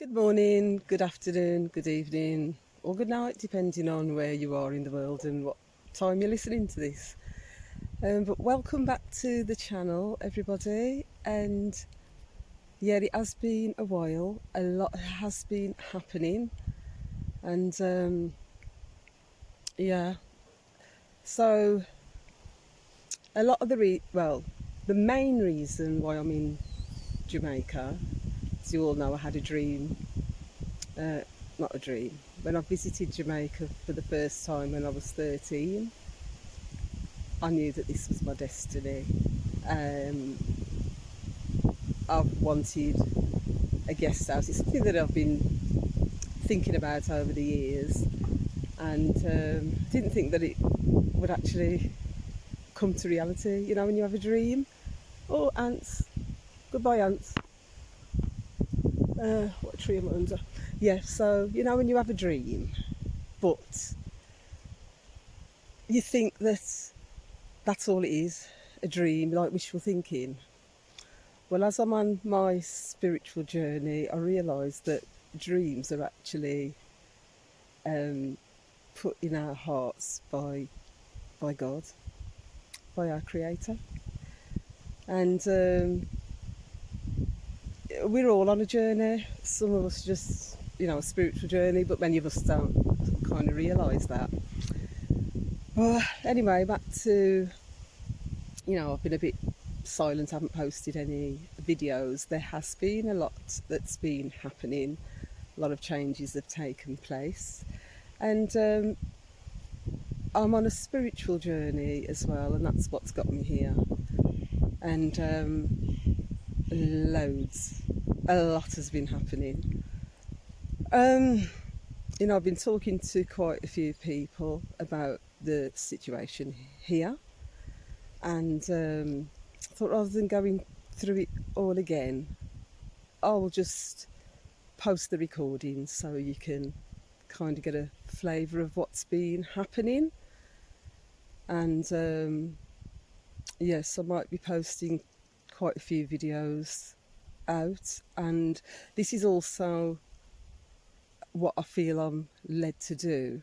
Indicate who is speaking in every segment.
Speaker 1: Good morning, good afternoon, good evening, or good night, depending on where you are in the world and what time you're listening to this. But welcome back to the channel, everybody. And yeah, it has been a while. A lot has been happening, and yeah. So a lot of the main reason why I'm in Jamaica, as you all know, I had a dream. Not a dream. When I visited Jamaica for the first time when I was 13, I knew that this was my destiny. Um, I've wanted a guest house. It's something that I've been thinking about over the years, and didn't think that it would actually come to reality. You know, when you have a dream. Oh, ants! Goodbye, ants. What tree am I under? Yeah. So you know, when you have a dream, but you think that that's all it is—a dream, like wishful thinking. Well, as I'm on my spiritual journey, I realise that dreams are actually um, put in our hearts by God, by our Creator, and we're all on a journey. Some of us just, a spiritual journey, but many of us don't kind of realise that. Well, anyway, back to I've been a bit silent. I haven't posted any videos. There has been a lot that's been happening. A lot of changes have taken place, and I'm on a spiritual journey as well, and that's what's got me here. And a lot has been happening. I've been talking to quite a few people about the situation here, and I thought rather than going through it all again, I'll just post the recordings so you can kind of get a flavour of what's been happening. And yes, I might be posting quite a few videos out, and this is also what I feel I'm led to do.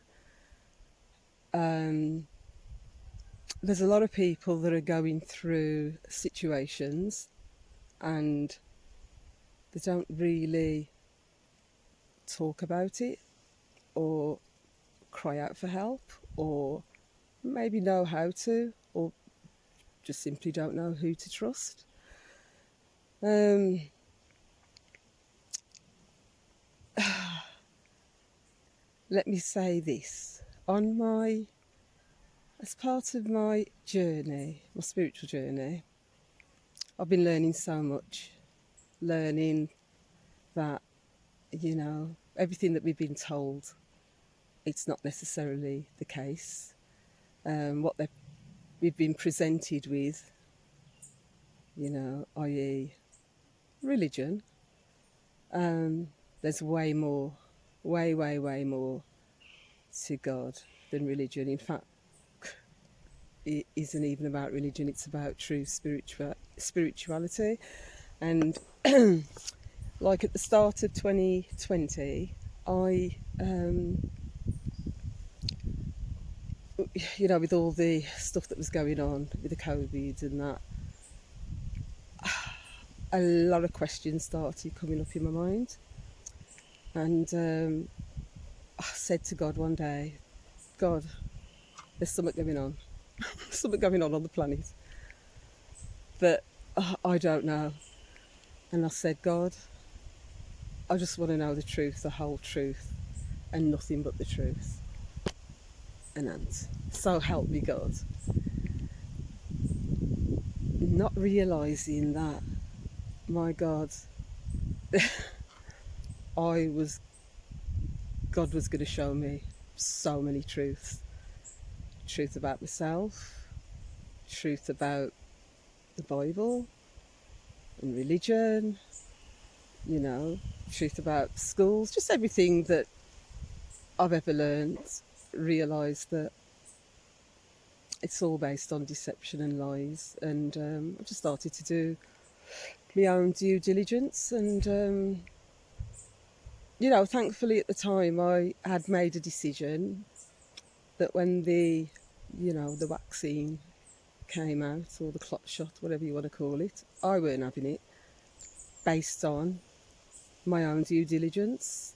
Speaker 1: There's a lot of people that are going through situations and they don't really talk about it or cry out for help or maybe know how to, or just simply don't know who to trust. Let me say this. As part of my journey, my spiritual journey, I've been learning so much. Learning that, everything that we've been told, it's not necessarily the case. We've been presented with, i.e. religion, there's way more, way more to God than religion. In fact, it isn't even about religion, it's about true spirituality. And like at the start of 2020, I, with all the stuff that was going on with the COVID and that, a lot of questions started coming up in my mind. And I said to God one day, God, there's something going on. Something going on the planet. But I don't know. And I said, God, I just want to know the truth, the whole truth, and nothing but the truth. And so help me God. Not realising that, my God, God was going to show me so many truths. Truth about myself, truth about the Bible and religion, truth about schools, just everything that I've ever learned. Realised that it's all based on deception and lies, and I just started to do my own due diligence, and you know, thankfully at the time I had made a decision that when the, you know, the vaccine came out, or the clot shot, whatever you want to call it, I weren't having it, based on my own due diligence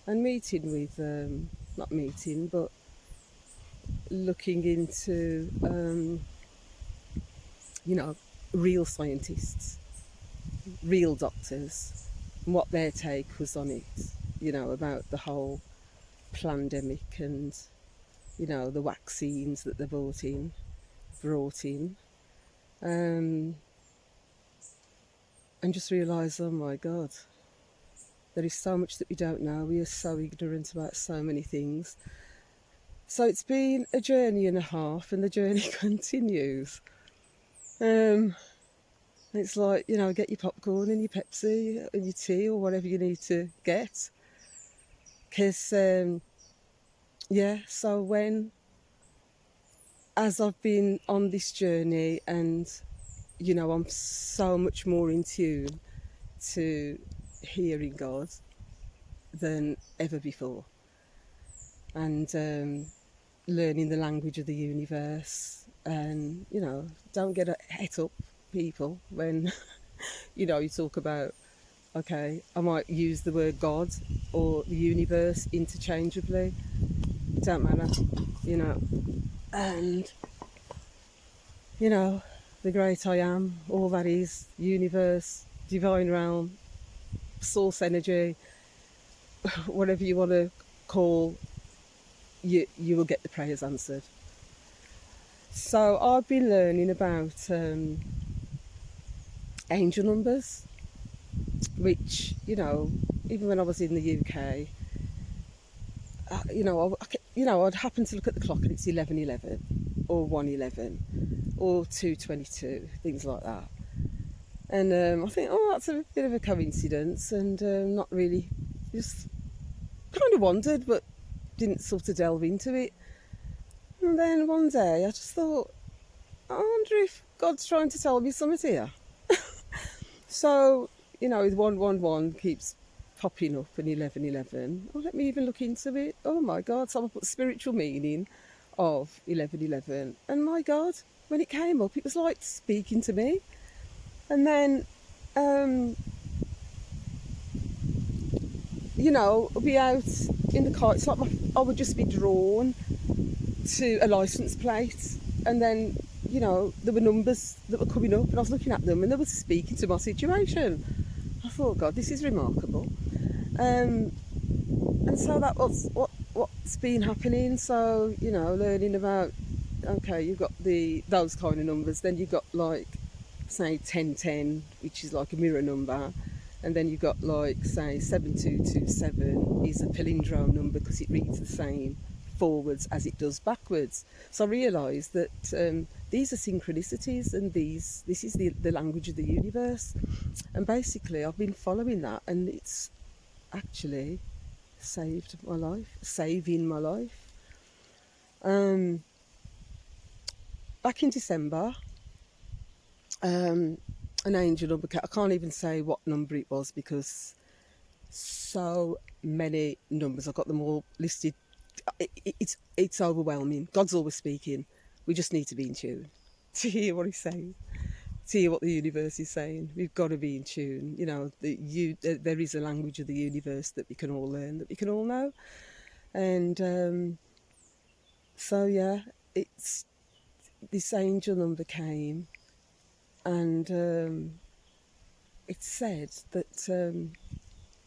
Speaker 1: and meeting with, not meeting, but looking into, you know, real scientists, real doctors, and what their take was on it, you know, about the whole pandemic and, you know, the vaccines that they brought in, um, and just realise, oh my God, there is so much that we don't know. We are so ignorant about so many things. So it's been a journey and a half, and the journey continues. It's like, you know, get your popcorn and your Pepsi and your tea or whatever you need to get. Because, yeah, so as I've been on this journey, and, you know, I'm so much more in tune to hearing God than ever before. And learning the language of the universe. And, you know, don't get het up, people, when, you know, you talk about, okay, I might use the word God or the universe interchangeably. It don't matter, you know. And, you know, the great I am, all that is, universe, divine realm, source energy, whatever you want to call, you will get the prayers answered. So I've been learning about angel numbers, which, you know, even when I was in the UK, you know, I'd happen to look at the clock and it's 11:11 or 1:11 or 2:22, things like that. And I think, oh, that's a bit of a coincidence, and not really, just kind of wondered, but didn't sort of delve into it. And then one day I just thought, I wonder if God's trying to tell me something here. So, you know, 111 keeps popping up, and 11:11. Oh, let me even look into it. Oh my God! So I put spiritual meaning of 11:11, and my God, when it came up, it was like speaking to me. And then, you know, I'll be out in the car. It's like I would just be drawn to a license plate, and then, you know, there were numbers that were coming up, and I was looking at them, and they were speaking to my situation. I thought, God, this is remarkable. And so that was what's been happening. So, you know, learning about, okay, you've got those kind of numbers, then you've got, like, say 1010, which is like a mirror number, and then you've got, like, say 7227 is a palindrome number because it reads the same forwards as it does backwards. So I realised that these are synchronicities, and this is the language of the universe. And basically I've been following that, and it's actually saving my life. Back in December, an angel number, I can't even say what number it was because so many numbers, I've got them all listed. It's overwhelming. God's always speaking. We just need to be in tune to hear what he's saying, to hear what the universe is saying. We've got to be in tune. You know, there is a language of the universe that we can all learn, that we can all know. And so, yeah, it's this angel number came, and it said that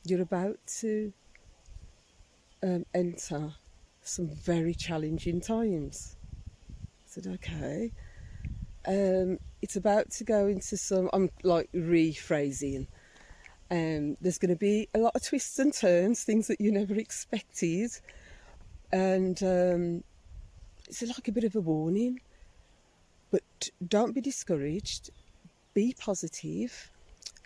Speaker 1: you're about to enter some very challenging times. I said, okay. It's about to go into some, I'm like rephrasing. There's going to be a lot of twists and turns, things that you never expected. And it's like a bit of a warning. But don't be discouraged. Be positive,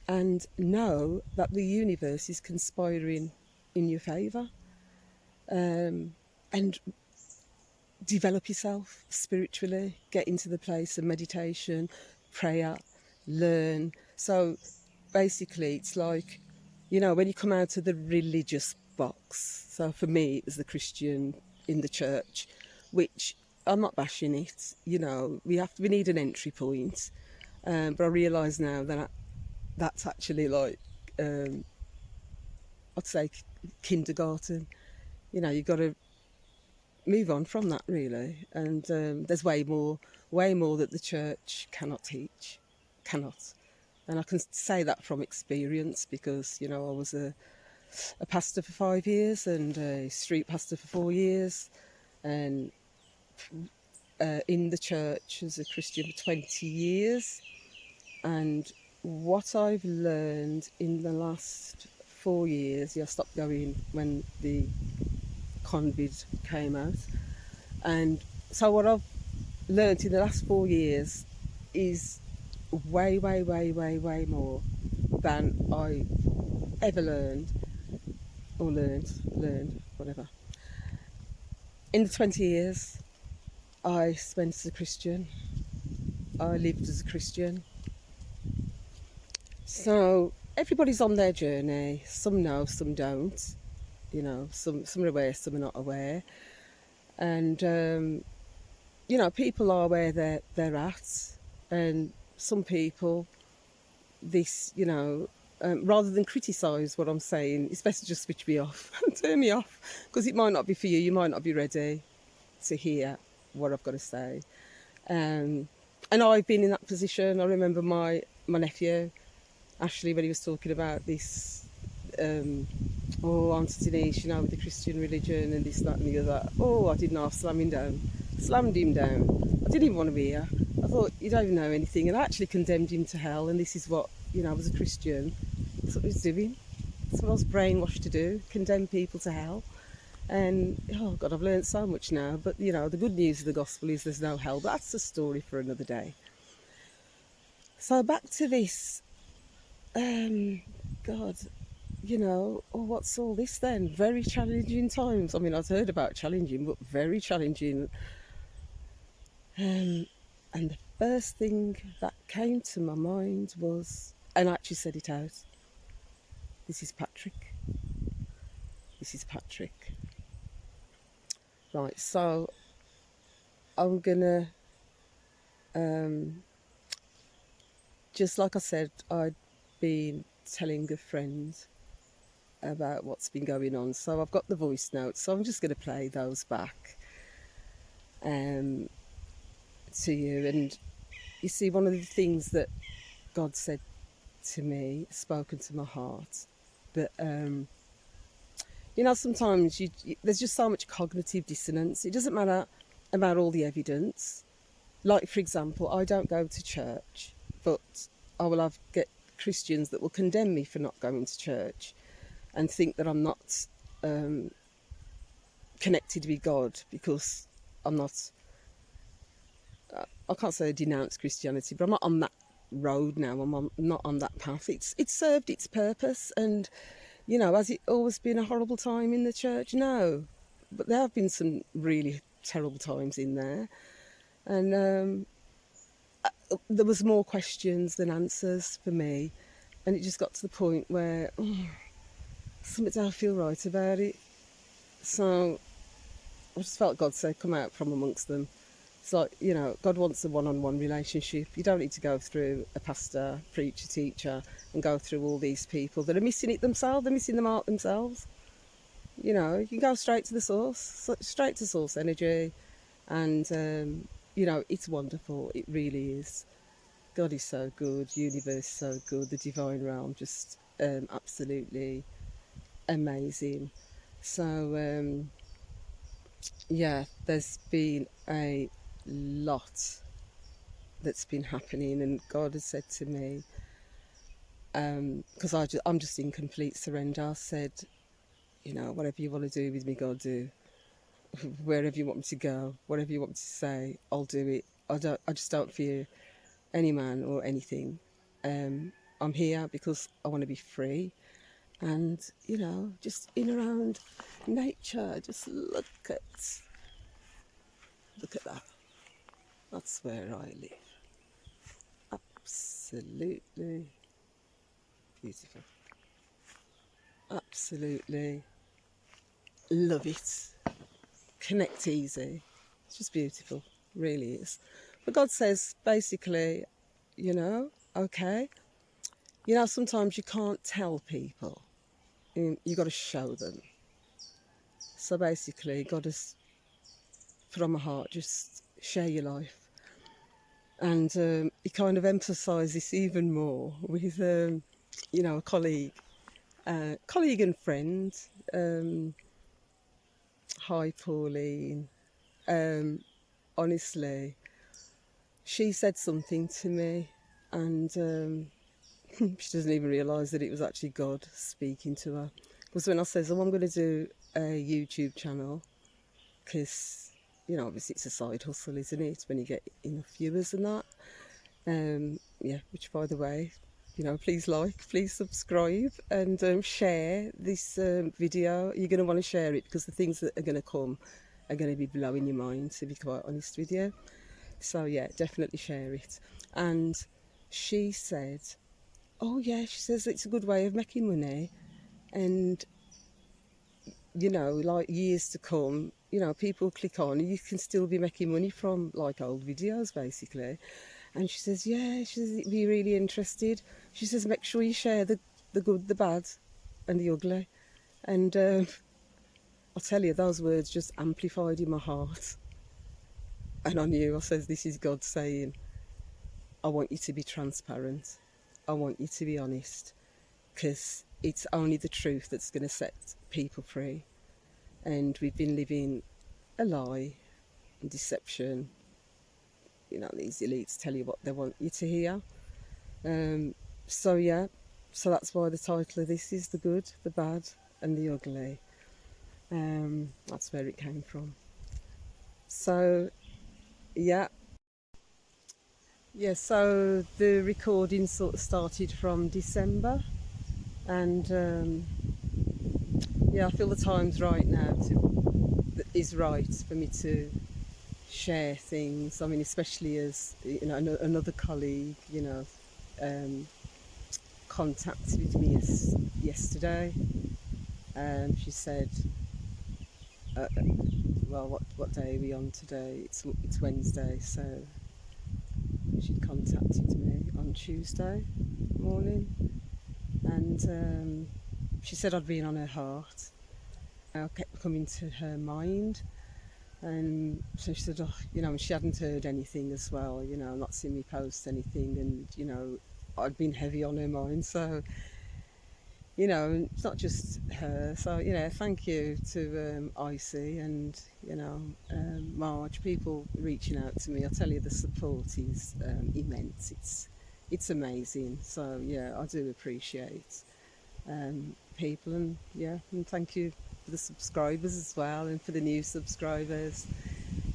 Speaker 1: and know that the universe is conspiring in your favour. And develop yourself spiritually, get into the place of meditation, prayer, learn. So basically it's like, you know, when you come out of the religious box. So for me, it was the Christian in the church, which I'm not bashing it. You know, we need an entry point, but I realise now that that's actually like I'd say kindergarten. You know, you've got to move on from that really, and there's way more that the church cannot teach, cannot. And I can say that from experience because you know I was a pastor for 5 years and a street pastor for 4 years, and in the church as a Christian for 20 years. And what I've learned in the last 4 years, I stopped going when the COVID came out. And so what I've learned in the last 4 years is way more than I ever learned, whatever. In the 20 years I spent as a Christian, I lived as a Christian. So everybody's on their journey. Some know, some don't. You know, some are aware, some are not aware. And you know, people are where they're at, and some people, this, you know, rather than criticise what I'm saying, it's better just switch me off and turn me off, because it might not be for you. You might not be ready to hear what I've got to say. And I've been in that position. I remember my nephew Ashley, when he was talking about this, oh, Auntie Denise, you know, with the Christian religion and this, that, and the other. Oh, I didn't know, I slammed him down. I didn't even want to be here. I thought, you don't even know anything, and I actually condemned him to hell. And this is what, you know, I was a Christian. That's what I was doing. That's what I was brainwashed to do: condemn people to hell. And oh God, I've learned so much now. But you know, the good news of the gospel is there's no hell. But that's a story for another day. So back to this. God, you know, oh, what's all this then? Very challenging times. I mean, I've heard about challenging, but very challenging. And the first thing that came to my mind was, and I actually said it out, this is Patrick. This is Patrick. Right, so I'm gonna, just like I said, I'd been telling a friend about what's been going on. So I've got the voice notes, so I'm just going to play those back to you. And you see, one of the things that God said to me, spoken to my heart, that you know, sometimes there's just so much cognitive dissonance. It doesn't matter about all the evidence. Like, for example, I don't go to church, but I will get Christians that will condemn me for not going to church and think that I'm not connected with God because I'm not, I can't say I denounce Christianity, but I'm not on that road now. I'm not on that path. It's served its purpose, and you know, has it always been a horrible time in the church? No, but there have been some really terrible times in there, and there was more questions than answers for me, and it just got to the point where something don't feel right about it. So I just felt God said, come out from amongst them. It's like, you know, God wants a one-on-one relationship. You don't need to go through a pastor, preacher, teacher, and go through all these people that are missing it themselves. They're missing the mark themselves. You know, you can go straight to the source, straight to source energy. And, you know, it's wonderful. It really is. God is so good. Universe so good. The divine realm just absolutely amazing. So, yeah, there's been a lot that's been happening, and God has said to me, because I'm just in complete surrender. I said, you know, whatever you want to do with me, God, do. Wherever you want me to go, whatever you want me to say, I'll do it. I just don't fear any man or anything. I'm here because I want to be free, and you know, just in around nature. Just look at that. That's where I live. Absolutely beautiful. Absolutely love it. Connect easy. It's just beautiful, really is. But God says, basically, okay, sometimes you can't tell people. You got to show them. So basically, God has put on my heart, just share your life. And he kind of emphasised this even more with, a colleague and friend. Hi, Pauline. Honestly, she said something to me, and she doesn't even realise that it was actually God speaking to her. Because when I says, I'm going to do a YouTube channel, because, obviously it's a side hustle, isn't it, when you get enough viewers and that. Which, by the way, please like, please subscribe, and share this video. You're going to want to share it, because the things that are going to come are going to be blowing your mind, to be quite honest with you. So yeah, definitely share it. And she said, oh yeah, she says it's a good way of making money, and like years to come, people click on and you can still be making money from like old videos, basically. And she says, yeah, she says, be really interested. She says, make sure you share the good, the bad and the ugly. And I'll tell you, those words just amplified in my heart. And I knew, I says, this is God saying, I want you to be transparent. I want you to be honest, because it's only the truth that's going to set people free. And we've been living a lie and deception. These elites tell you what they want you to hear. So that's why the title of this is The Good, the Bad and the Ugly. That's where it came from. So so the recording sort of started from December, and I feel the time's right now is right for me to share things. I mean, especially as another colleague contacted me yesterday. She said, well, what day are we on today? It's Wednesday, so she contacted me on Tuesday morning, and she said I'd been on her heart. I kept coming to her mind, and so she said, she hadn't heard anything as well, not seen me post anything, and I'd been heavy on her mind, so it's not just her. So thank you to Icy and Marge, people reaching out to me. I tell you, the support is immense. It's amazing. So I do appreciate people, and and thank you for the subscribers as well, and for the new subscribers.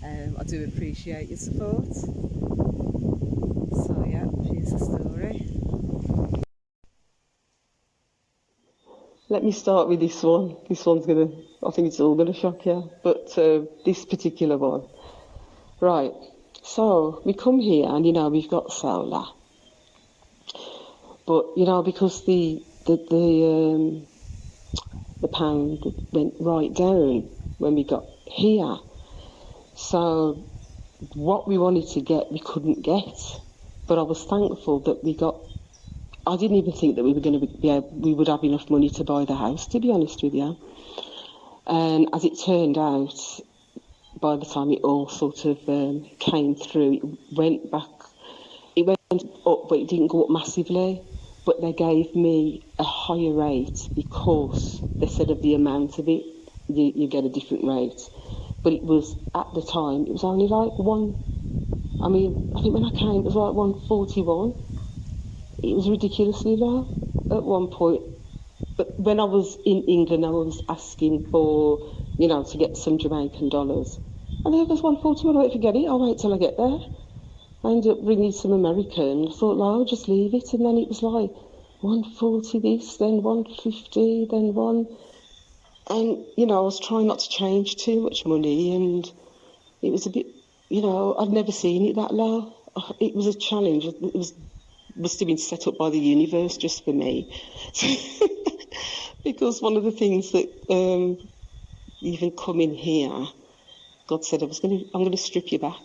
Speaker 1: I do appreciate your support. So here's the story. Let me start with this one. This one's I think it's all gonna shock you, but this particular one. Right, so we come here and we've got solar, but because the pound went right down when we got here, so what we wanted to get we couldn't get, but I was thankful that we got. I didn't even think that we were going to we would have enough money to buy the house, to be honest with you. And as it turned out, by the time it all sort of came through, it went up, but it didn't go up massively. But they gave me a higher rate because they said of the amount of it, you get a different rate. But it was, at the time, it was only like I think when I came, it was like 141. It was ridiculously low at one point. But when I was in England, I was asking for, to get some Jamaican dollars. And there was 141. I went, forget it, I'll wait till I get there. I ended up bringing some American. I thought, no, I'll just leave it. And then it was like 140 this, then 150, then one. And, I was trying not to change too much money. And it was a bit, I'd never seen it that low. It was a challenge. It must have been set up by the universe just for me. Because one of the things that,
Speaker 2: even come in here, God said I'm going to strip you back.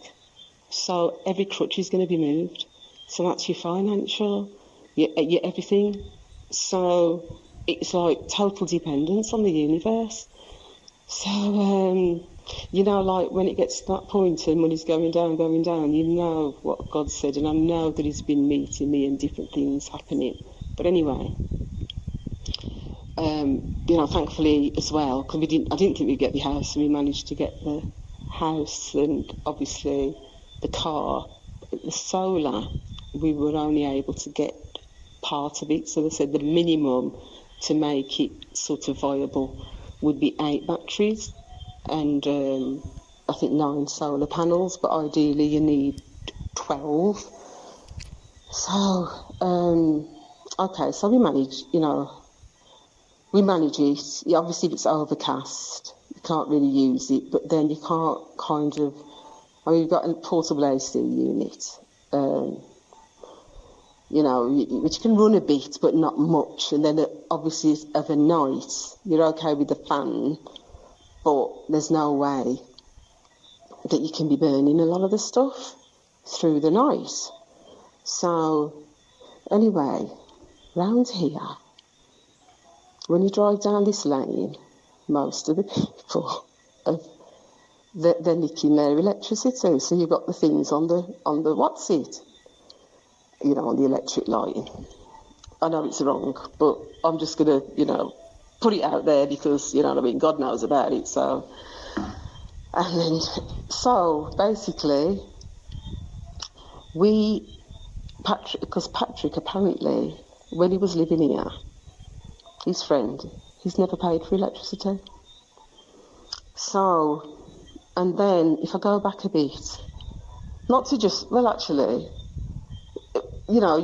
Speaker 2: So every crutch is going to be moved. So that's your financial, your everything. So it's like total dependence on the universe. So, you know, like when it gets to that point and money's going down, you know what God said, and I know that He's been meeting me and different things happening. But anyway, you know, thankfully as well, because I didn't think we'd get the house, and we managed to get the house and obviously the car. The solar, we were only able to get part of it, so they said the minimum to make it sort of viable would be 8 batteries and I think 9 solar panels, but ideally you need 12. So, okay, so we manage it. Yeah, obviously if it's overcast, you can't really use it, but then you can't kind of, I mean, you've got a portable AC unit, you know, which can run a bit, but not much. And then obviously of a night, you're okay with the fan, but there's no way that you can be burning a lot of the stuff through the night. So anyway, round here, when you drive down this lane, most of the people they're nicking their electricity. So you've got the things on the what's it? You know, on the electric line. I know it's wrong, but I'm just going to, you know, put it out there because, you know what I mean, God knows about it. So, and then, so basically, because Patrick apparently, when he was living here, his friend, he's never paid for electricity. So, and then if I go back a bit, not to just, well actually, you know,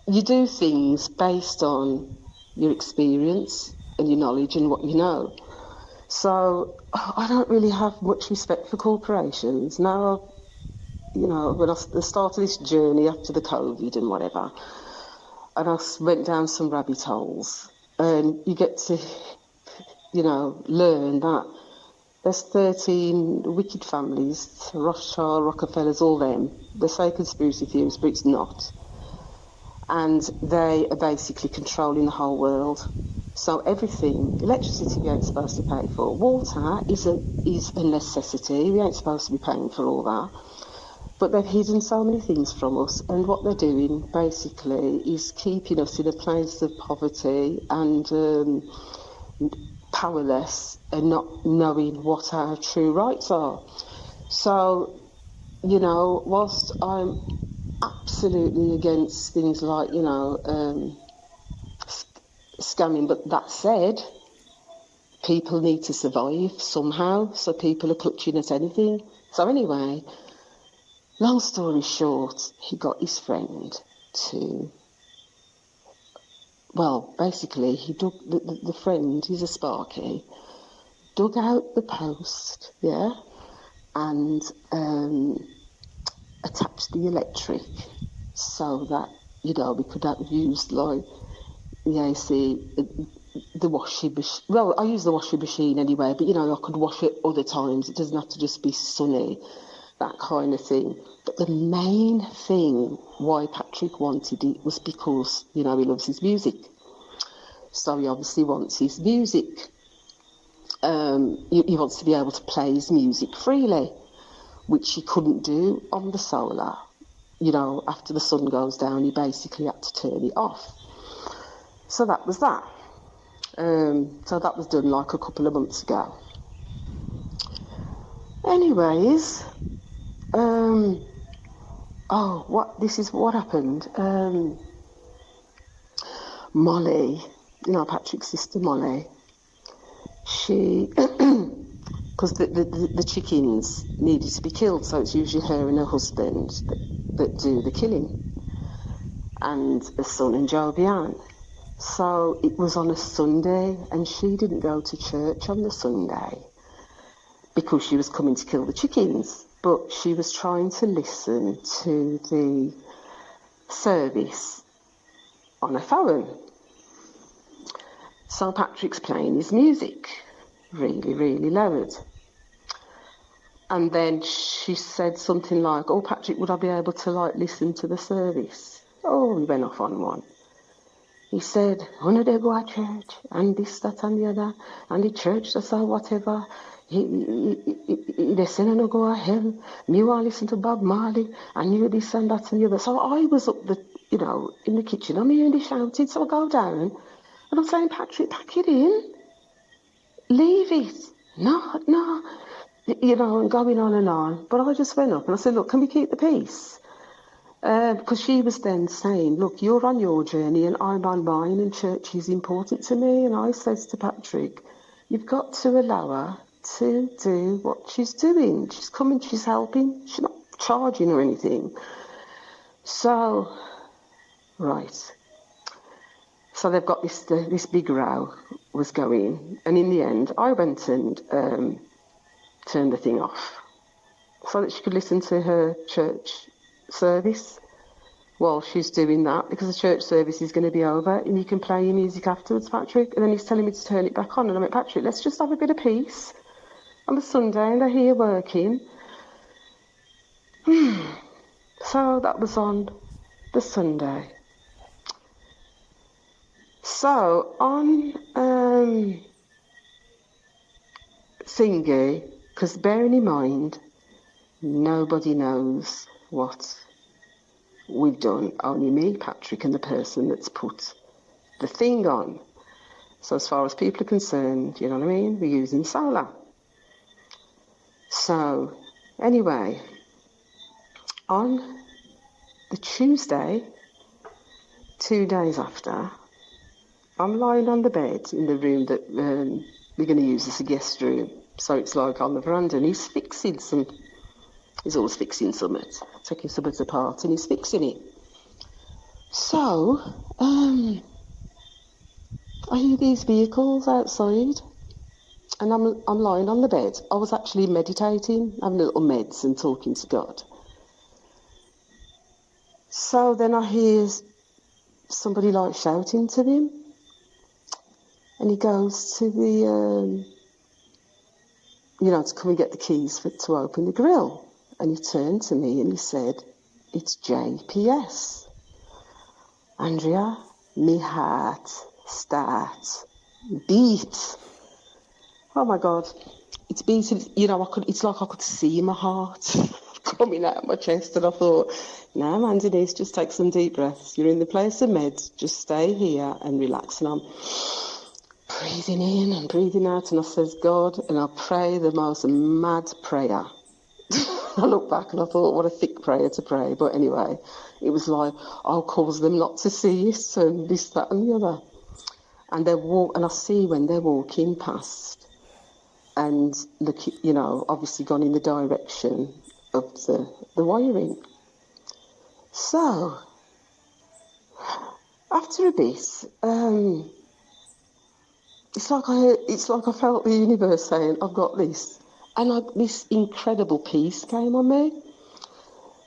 Speaker 2: you do things based on your experience and your knowledge and what you know. So I don't really have much respect for corporations. Now, you know, when I started this journey after the COVID and whatever, and I went down some rabbit holes, and you get to, you know, learn that there's 13 wicked families, Rothschild, Rockefellers, all them. They say conspiracy theories, but it's not. And they are basically controlling the whole world. So everything, electricity we ain't supposed to pay for. Water is a necessity. We ain't supposed to be paying for all that. But they've hidden so many things from us, and what they're doing basically is keeping us in a place of poverty and powerless and not knowing what our true rights are. So, you know, whilst I'm absolutely against things like, you know, scamming, but that said, people need to survive somehow, so people are clutching at anything. So anyway, long story short, he got his friend to, well, basically he dug, the friend, he's a Sparky, dug out the post, yeah, and attached the electric so that, you know, we could have used like the AC, the washing machine. Well, I use the washing machine anyway, but you know, I could wash it other times. It doesn't have to just be sunny, that kind of thing. But the main thing why Patrick wanted it was because, you know, he loves his music. So he obviously wants his music. He wants to be able to play his music freely, which he couldn't do on the solar. You know, after the sun goes down, he basically had to turn it off. So that was that. So that was done like a couple of months ago. Anyways, this is what happened. Molly, you know, Patrick's sister Molly, she, because the chickens needed to be killed, so it's usually her and her husband that do the killing, and a son and Jovian. So it was on a Sunday, and she didn't go to church on the Sunday because she was coming to kill the chickens, but she was trying to listen to the service on her phone. So Patrick's playing his music, really, really lowered. And then she said something like, "Oh, Patrick, would I be able to, like, listen to the service?" Oh, we went off on one. He said, "When they go to church, and this, that, and the other, and the church does or whatever, they say no go to hell. Me want to listen to Bob Marley, and you this and that and the other." So I was up in the kitchen. I'm hearing they shouting, so I go down, and I'm saying, "Patrick, pack it in. Leave it. No, no." And going on and on. But I just went up and I said, "Look, can we keep the peace?" Because she was then saying, "Look, you're on your journey and I'm on mine, and church is important to me." And I says to Patrick, "You've got to allow her to do what she's doing. She's coming, she's helping, she's not charging or anything." So, right. So they've got this big row was going. And in the end, I went and turned the thing off so that she could listen to her church service while she's doing that, because the church service is going to be over and you can play your music afterwards, Patrick. And then he's telling me to turn it back on, and I'm like, "Patrick, let's just have a bit of peace on the Sunday, and they're here working." So that was on the Sunday. So on thingy, because bearing in mind, nobody knows what we've done, only me, Patrick, and the person that's put the thing on. So as far as people are concerned, you know what I mean, we're using solar. So anyway, on the Tuesday, 2 days after, I'm lying on the bed in the room that we're going to use as a guest room. So it's like on the veranda, and he's always fixing something, taking something apart, and he's fixing it. So, I hear these vehicles outside, and I'm lying on the bed. I was actually meditating, having a little meds and talking to God. So then I hear somebody like shouting to him, and he goes to the, to come and get the keys to open the grill. And he turned to me and he said, "It's JPS. Andrea, me heart start beat." Oh my God, it's beating. It's like I could see my heart coming out of my chest, and I thought, "Now, man, Denise, just take some deep breaths. You're in the place of meds. Just stay here and relax." And I'm breathing in and breathing out, and I says, "God," and I pray the most mad prayer. I look back and I thought, what a thick prayer to pray. But anyway, it was like, "I'll cause them not to see it," and this, that, and the other. And and I see when they're walking past, and look, obviously gone in the direction of the wiring. So after a bit, it's like I felt the universe saying, "I've got this," and this incredible peace came on me.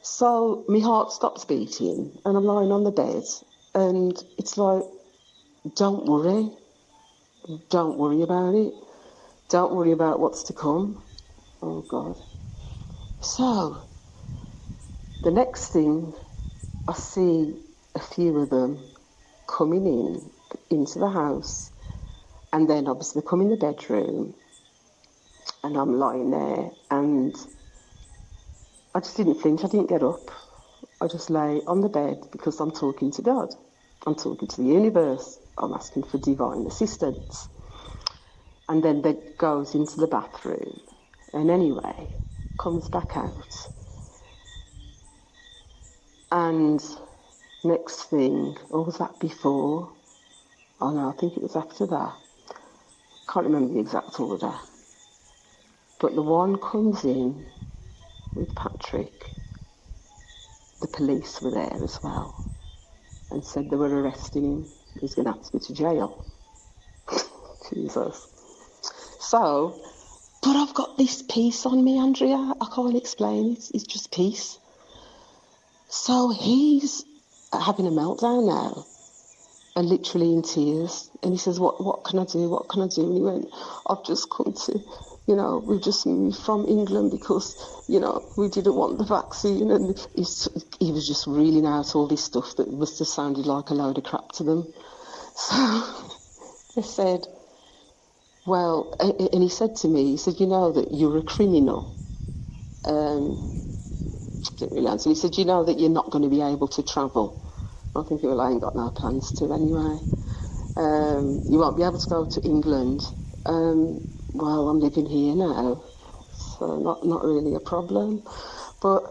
Speaker 2: So my heart stops beating, and I'm lying on the bed, and it's like, don't worry about it. Don't worry about what's to come. Oh God. So the next thing, I see a few of them coming into the house, and then obviously they come in the bedroom, and I'm lying there, and I just didn't flinch. I didn't get up. I just lay on the bed because I'm talking to God. I'm talking to the universe. I'm asking for divine assistance. And then they goes into the bathroom, and anyway, comes back out. And next thing, or was that before? Oh no, I think it was after that. Can't remember the exact order. But the one comes in with Patrick. The police were there as well, and said they were arresting him. He's going to have to go to jail. Jesus. So, but I've got this peace on me, Andrea. I can't explain it. It's just peace. So he's having a meltdown now. and literally in tears. And he says, what can I do? What can I do? And he went, I've just come to, we've just moved from England because, we didn't want the vaccine. And he was just reeling out all this stuff that must have sounded like a load of crap to them. So they said, well, and he said to me, he said, you know that you're a criminal. Didn't really answer. He said, you know that you're not going to be able to travel. I think, well, I ain't got no plans to anyway. You won't be able to go to England. Well, I'm living here now, so not really a problem. But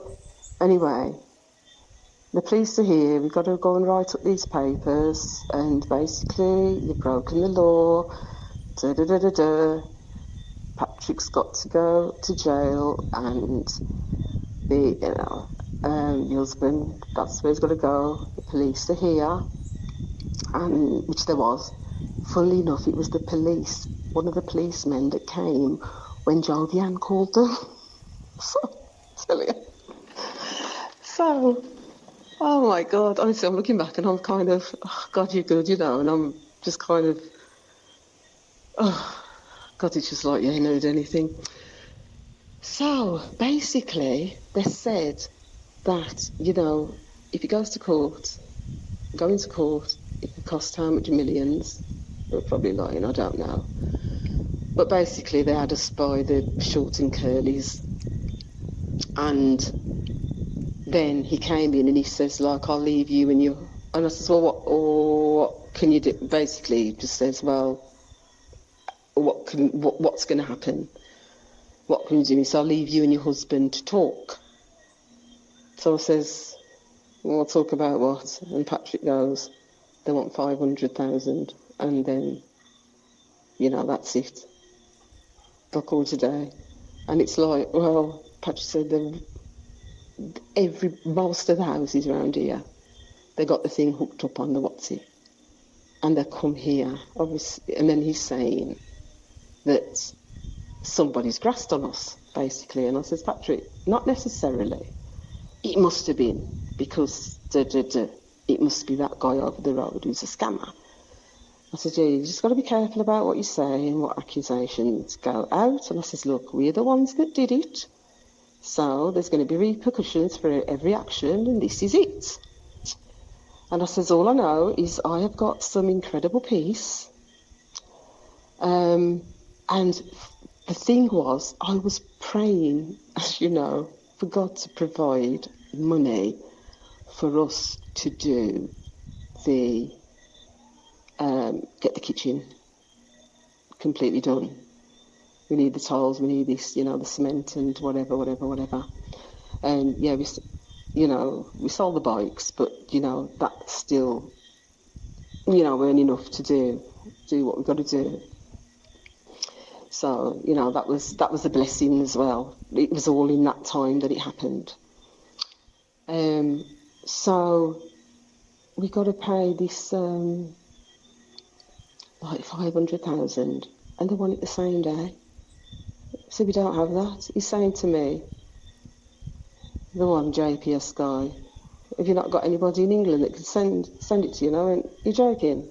Speaker 2: anyway, the police are here. We've got to go and write up these papers, and basically you've broken the law. Da da da da da. Patrick's got to go to jail, and the husband, that's where he's got to go. The police are here, and which there was. Funnily enough, it was the police, one of the policemen that came when Jodianne called them. So, tell you. So, oh my God, honestly, I'm looking back and I'm kind of, oh God, you're good, and I'm just kind of, oh God, it's just like you ain't heard anything. So, basically, they said that, if he goes to court, going to court, it could cost how much millions? They were probably lying, I don't know. But basically, they had us by the short and curlies. And then he came in and he says, like, I'll leave you and you. And I says, well, what can you do? Basically, he just says, well, what's going to happen? What can you do? He says, I'll leave you and your husband to talk. So I says, well, we'll talk about what? And Patrick goes, they want 500,000, and then, that's it. They'll call today. And it's like, well, Patrick said most of the houses around here, they got the thing hooked up on the WhatsApp. And they come here, obviously, and then he's saying that somebody's grassed on us, basically. And I says, Patrick, not necessarily. It must have been, because it must be that guy over the road who's a scammer. I said, yeah, you just got to be careful about what you say and what accusations go out. And I says, look, we're the ones that did it. So there's going to be repercussions for every action, and this is it. And I says, all I know is I have got some incredible peace. And the thing was, I was praying, as you know, for God to provide money for us to do get the kitchen completely done. We need the tiles, we need this, the cement and whatever. And yeah, we sold the bikes, but that's still, weren't enough to do what we've got to do. So, that was a blessing as well. It was all in that time that it happened. So we got to pay this like 500,000, and they want it the same day. So we don't have that. He's saying to me, the one JPS guy, have you not got anybody in England that can send it to you? And I went, you're joking?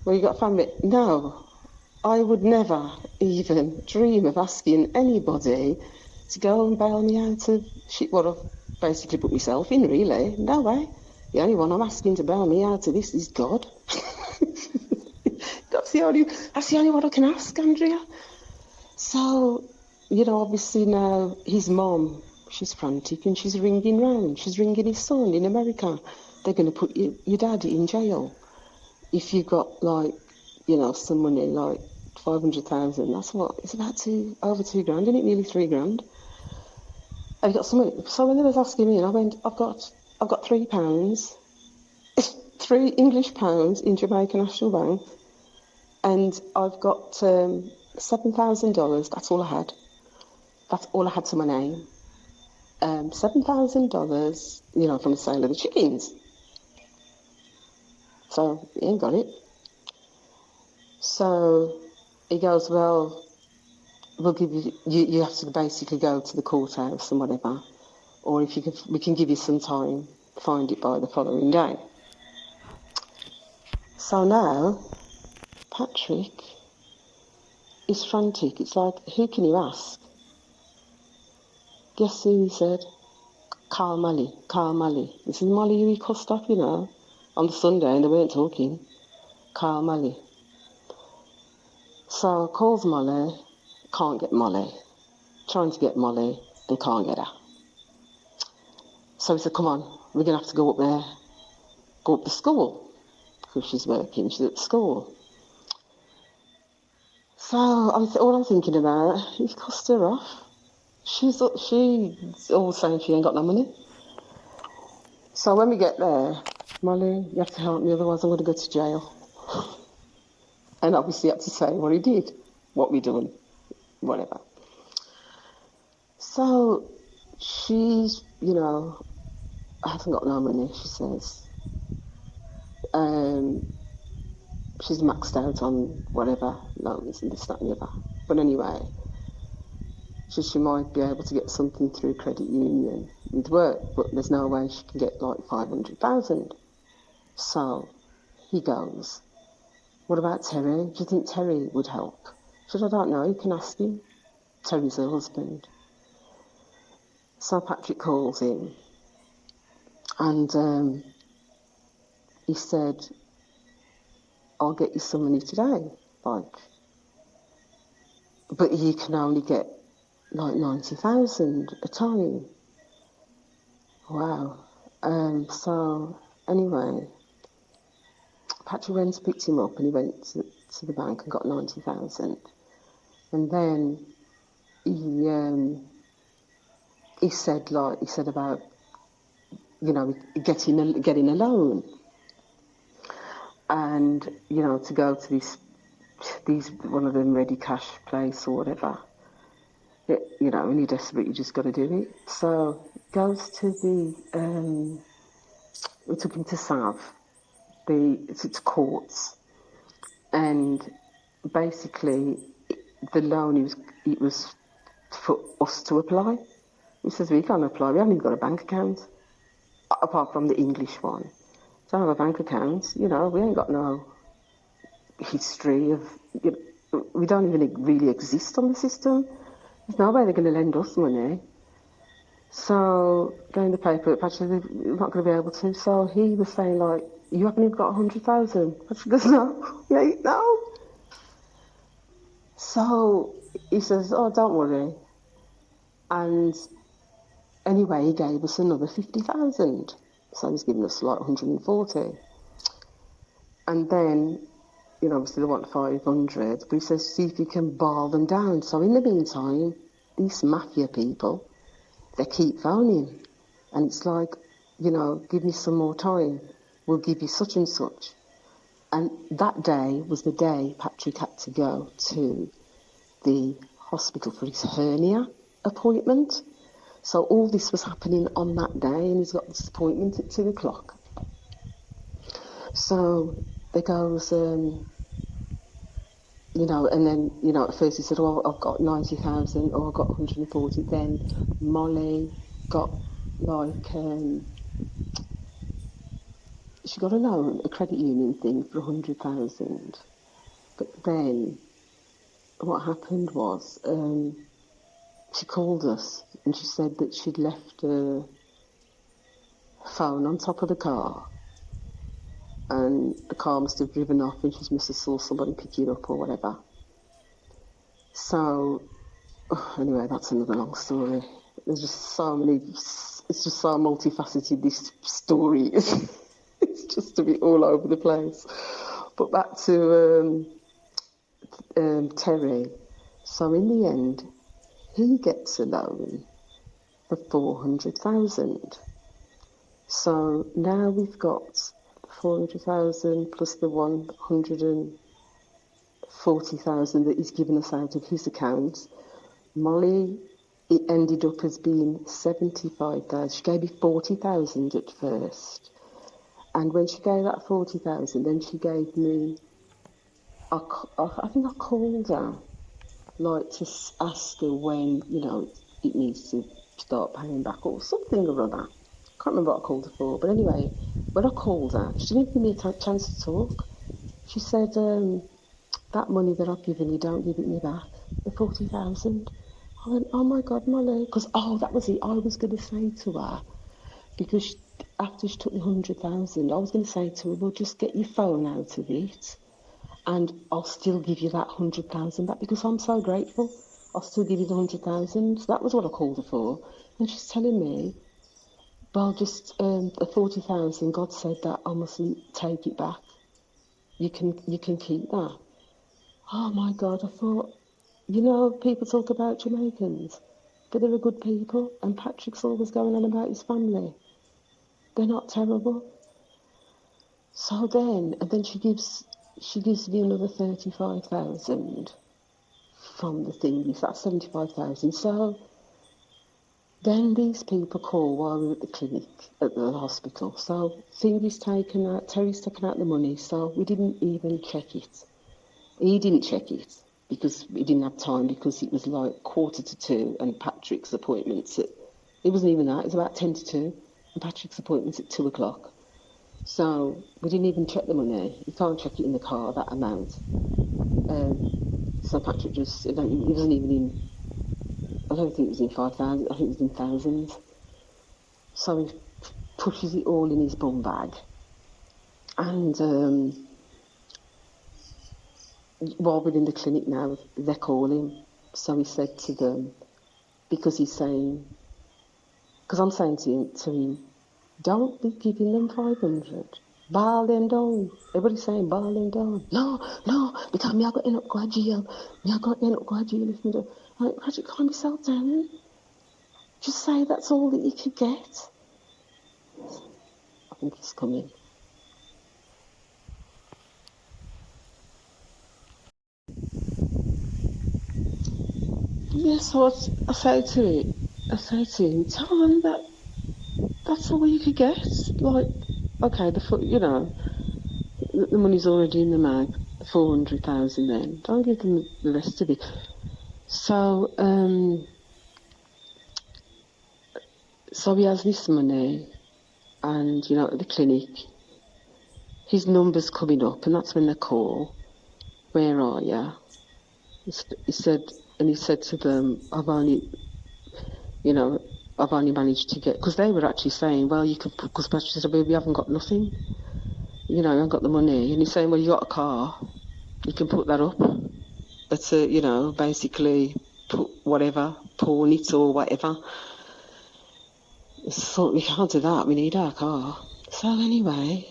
Speaker 2: Well, you got family? No, I would never even dream of asking anybody to go and bail me out of shit what I've basically put myself in, really. No way. The only one I'm asking to bail me out of this is God. That's the only one I can ask, Andrea. So, obviously now his mum, she's frantic and she's ringing round. She's ringing his son in America. They're going to put your dad in jail. If you've got, some money, like 500,000, that's what? It's about over £2,000, isn't it? Nearly £3,000. Have you got some money? So when they was asking me, I went, I've got £3, 3 English pounds in Jamaica National Bank, and I've got $7,000. That's all I had. That's all I had to my name. $7,000, from the sale of the chickens. So he ain't got it. So he goes, well, we'll give you have to basically go to the courthouse and whatever, or we can give you some time, find it by the following day. So now, Patrick is frantic. It's like, who can you ask? Guess who he said? Carl Malley. This is Molly who he cussed up, on the Sunday, and they weren't talking. Carl Malley. So calls Molly, can't get Molly. Trying to get Molly and can't get her. So he said, come on, we're going to have to go up there, go up to school, because she's working, she's at school. So all I'm thinking about, he's cussed her off. She's always saying she ain't got no money. So when we get there, Molly, you have to help me, otherwise I'm going to go to jail. And obviously had to say what he did, what we done, whatever. So she's, hasn't got no money, she says. She's maxed out on whatever, loans and this, that and the other. But anyway, she might be able to get something through credit union with work, but there's no way she can get like 500,000. So he goes, what about Terry? Do you think Terry would help? She said, I don't know, you can ask him. Terry's her husband. So Patrick calls him, and he said, I'll get you some money today, but you can only get like 90,000 a time. Wow. So anyway, Patrick went and picked him up, and he went to the bank and got 90,000. And then he said about, getting a loan, and to go to these one of them ready cash place or whatever. When you're desperate, you just got to do it. So goes to we took him to Sav, to courts, and basically the loan it was for us to apply. He says, we can't apply, we haven't even got a bank account, apart from the English one. Don't have a bank account, we ain't got no history of, we don't even really exist on the system. There's no way they're going to lend us money. So, going the paper, actually, we're not going to be able to. So he was saying, like, you haven't even got 100,000. Patrick goes, no. So he says, oh, don't worry. And anyway, he gave us another 50,000. So he's given us like 140. And then, obviously they want 500, but he says, see if you can bar them down. So in the meantime, these mafia people, they keep phoning. And it's like, give me some more time. We'll give you such and such. And that day was the day Patrick had to go to the hospital for his hernia appointment. So all this was happening on that day, and he's got this appointment at 2 o'clock. So there goes, and then, at first he said, oh, I've got 90,000, or I've got 140. Then Molly got she got a loan, a credit union thing for 100,000. But then what happened was, she called us and she said that she'd left her phone on top of the car, and the car must have driven off and she must have saw somebody pick it up or whatever. So, anyway, that's another long story. There's just so many, it's just so multifaceted, this story is. It's just to be all over the place. But back to Terry. So in the end, he gets a loan for 400,000. So now we've got 400,000 plus the 140,000 that he's given us out of his account. Molly, it ended up as being 75,000. She gave me 40,000 at first. And when she gave that 40,000, then she gave me, I think I called her, to ask her when, it needs to start paying back or something or other. I can't remember what I called her for. But anyway, when I called her, she didn't give me a chance to talk. She said, that money that I've given you, don't give it me back. The 40,000. I went, oh my God, Molly. Because, that was it. I was going to say to her, because after she took the 100,000, I was going to say to her, well, just get your phone out of it and I'll still give you that 100,000 back because I'm so grateful. I'll still give you the 100,000. So that was what I called her for. And she's telling me, well, just the 40,000, God said that I mustn't take it back. You can keep that. Oh my God, I thought, people talk about Jamaicans, but they're a good people, and Patrick's always going on about his family. They're not terrible. So then she gives me another 35,000 from the thingy, so that's 75,000. So then these people call while we were at the clinic, at the hospital. So Terry's taken out the money, so we didn't even check it. He didn't check it because he didn't have time because it was like 1:45 and Patrick's appointment's at, it wasn't even that, it was about 10:50 and Patrick's appointment's at 2:00. So we didn't even check the money. You can't check it in the car, that amount. So Patrick just, he wasn't even in, I don't think it was in 5,000, I think it was in thousands. So he pushes it all in his bum bag. And while we're in the clinic now, they're calling. So he said to them, because he's saying, because I'm saying to him, don't be giving them 500. Ball them down. Everybody's saying ball them down. No, because me I got end up go to jail. Me I got end up go to jail if me do. Like, Patrick, calm yourself down. Just say that's all that you could get. I think he's coming. Yeah, so I say to him, tell them that that's all you could get. Like, okay, the money's already in the mag, 400,000 then. Don't give them the rest of it. So, so he has this money, and, at the clinic, his number's coming up, and that's when they call. Where are you? He said to them, I've only managed to get, because they were actually saying, well, you can, because Patrick said, well, we haven't got nothing. You haven't got the money. And he's saying, well, you got a car. You can put that up. That's basically put whatever, pawn it or whatever. So we can't do that. We need our car. So anyway,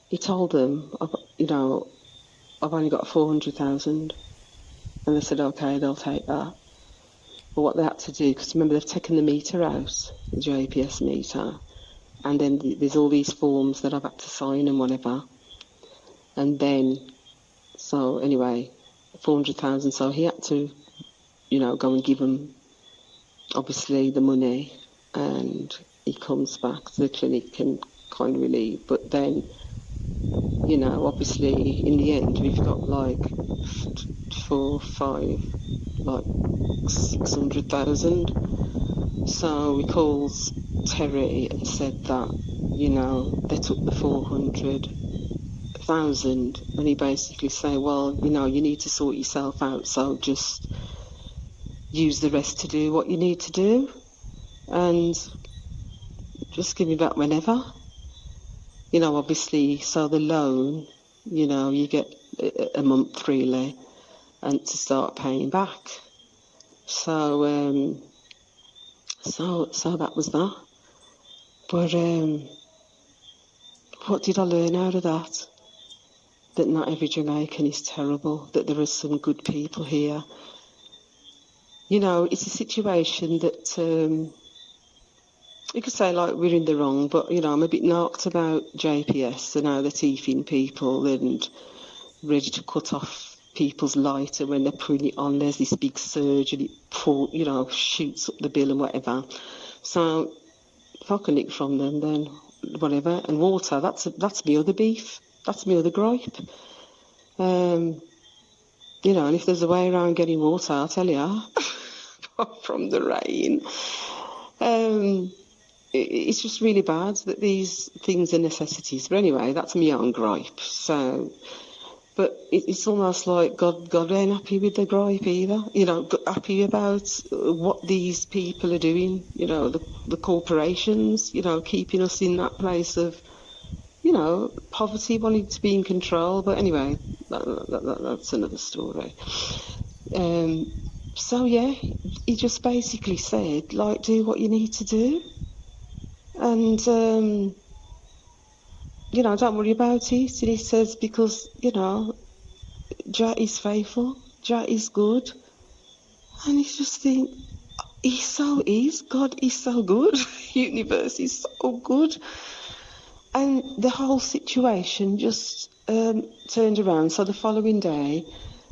Speaker 2: he told them, I've only got 400,000. And they said, okay, they'll take that. But what they had to do, because remember they've taken the meter out, the JPS meter, and then there's all these forms that I've had to sign and whatever. And then, so anyway, 400,000. So he had to, go and give them, obviously, the money. And he comes back to the clinic and kind of relieved. But then, obviously, in the end, we've got like 600,000. So he calls Terry and said that, they took the 400,000, and he basically said, well, you need to sort yourself out, so just use the rest to do what you need to do, and just give me back whenever. Obviously, so the loan, you get a month really, and to start paying back. So, so that was that. But what did I learn out of that? That not every Jamaican is terrible, that there are some good people here. It's a situation that you could say like we're in the wrong, but I'm a bit knocked about JPS and how they're teething people and ready to cut off people's lighter when they're putting it on. There's this big surge and it shoots up the bill and whatever. So if I can nick from them, then whatever. And water, that's my other beef. That's my other gripe. And if there's a way around getting water, I'll tell you, apart from the rain. it's just really bad that these things are necessities. But anyway, that's my own gripe. So, but it's almost like God ain't happy with the gripe either. You know, happy about what these people are doing. You know, the corporations. You know, keeping us in that place of, you know, poverty, wanting to be in control. But anyway, that's another story. So yeah, he just basically said, like, do what you need to do, and you know, don't worry about it. And he says, because, you know, Jah is faithful, Jah is good, and you just think, he so is. God is so good. Universe is so good. And the whole situation just turned around. So the following day,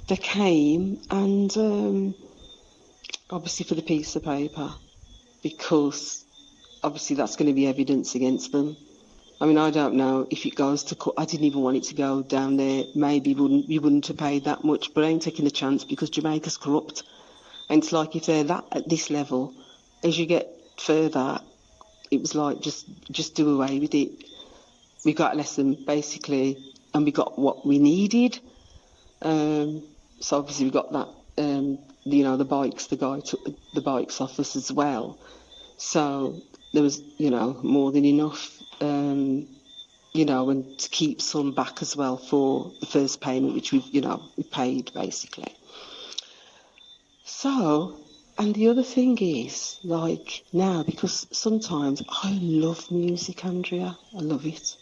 Speaker 2: they came and obviously for the piece of paper, because obviously that's going to be evidence against them. I mean, I don't know if it goes to court. I didn't even want it to go down there. Maybe you wouldn't have paid that much, but I ain't taking the chance because Jamaica's corrupt. And it's like, if they're that at this level, as you get further, it was like, just do away with it. We got a lesson, basically, and we got what we needed. So obviously we got that, you know, the bikes, the guy took the bikes off us as well. So there was, you know, more than enough, you know, and to keep some back as well for the first payment, which we paid basically. So, and the other thing is, like, now, because sometimes I love music, Andrea, I love it.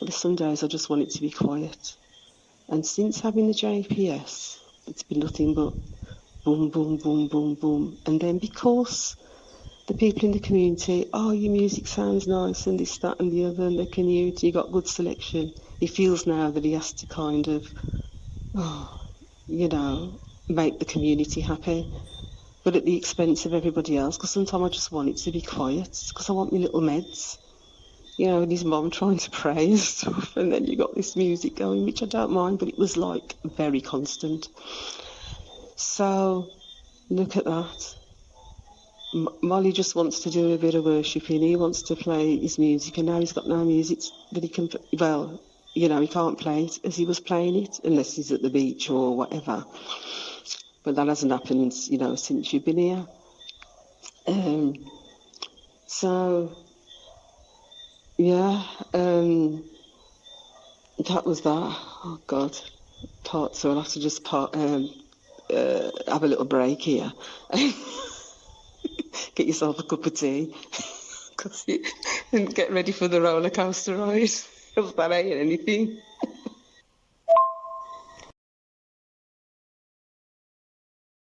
Speaker 2: But some days I just want it to be quiet. And since having the JPS, it's been nothing but boom, boom, boom, boom, boom. And then because the people in the community, oh, your music sounds nice and this, that and the other, and the community, you got good selection, he feels now that he has to kind of, you know, make the community happy, but at the expense of everybody else, because sometimes I just want it to be quiet, because I want my little meds. You know, and his mum trying to pray and stuff, and then you got this music going, which I don't mind, but it was like very constant. So, look at that. Molly just wants to do a bit of worshipping. He wants to play his music, and now he's got no music that he can. Well, you know, he can't play it as he was playing it unless he's at the beach or whatever. But that hasn't happened, you know, since you've been here. So, yeah, that was that. Oh God, so I'll have to just have a little break here. Get yourself a cup of tea and get ready for the roller coaster ride. Because that ain't anything.